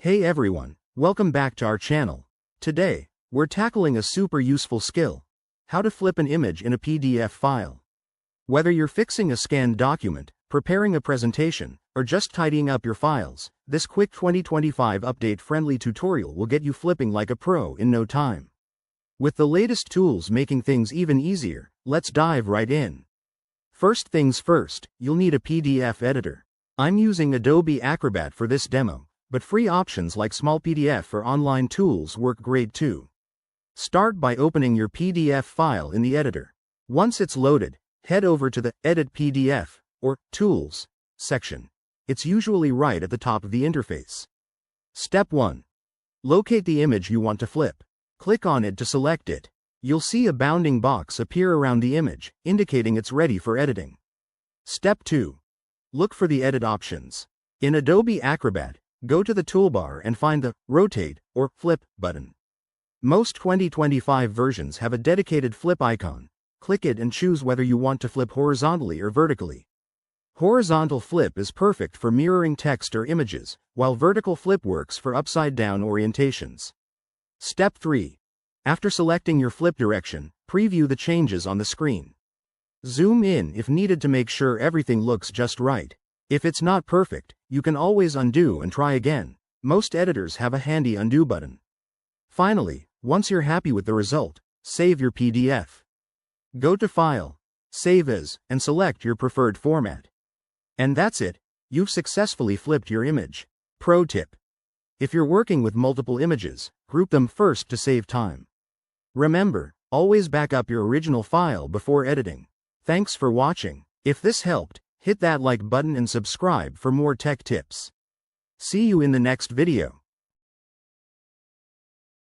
Hey everyone, welcome back to our channel. Today, we're tackling a super useful skill: how to flip an image in a PDF file. Whether you're fixing a scanned document, preparing a presentation, or just tidying up your files, this quick 2025 update-friendly tutorial will get you flipping like a pro in no time. With the latest tools making things even easier, let's dive right in. First things first, you'll need a PDF editor. I'm using Adobe Acrobat for this demo, but free options like Small PDF or online tools work great too. Start by opening your PDF file in the editor. Once it's loaded, head over to the Edit PDF or Tools section. It's usually right at the top of the interface. Step 1. Locate the image you want to flip. Click on it to select it. You'll see a bounding box appear around the image, indicating it's ready for editing. Step 2. Look for the edit options. In Adobe Acrobat, go to the toolbar and find the Rotate or Flip button. Most 2025 versions have a dedicated flip icon. Click it and choose whether you want to flip horizontally or vertically. Horizontal flip is perfect for mirroring text or images, while vertical flip works for upside-down orientations. Step 3. After selecting your flip direction, preview the changes on the screen. Zoom in if needed to make sure everything looks just right. If it's not perfect, you can always undo and try again. Most editors have a handy undo button. Finally, once you're happy with the result, save your PDF. Go to File, Save As, and select your preferred format. And that's it, you've successfully flipped your image. Pro tip: if you're working with multiple images, group them first to save time. Remember, always back up your original file before editing. Thanks for watching. If this helped, hit that like button and subscribe for more tech tips. See you in the next video.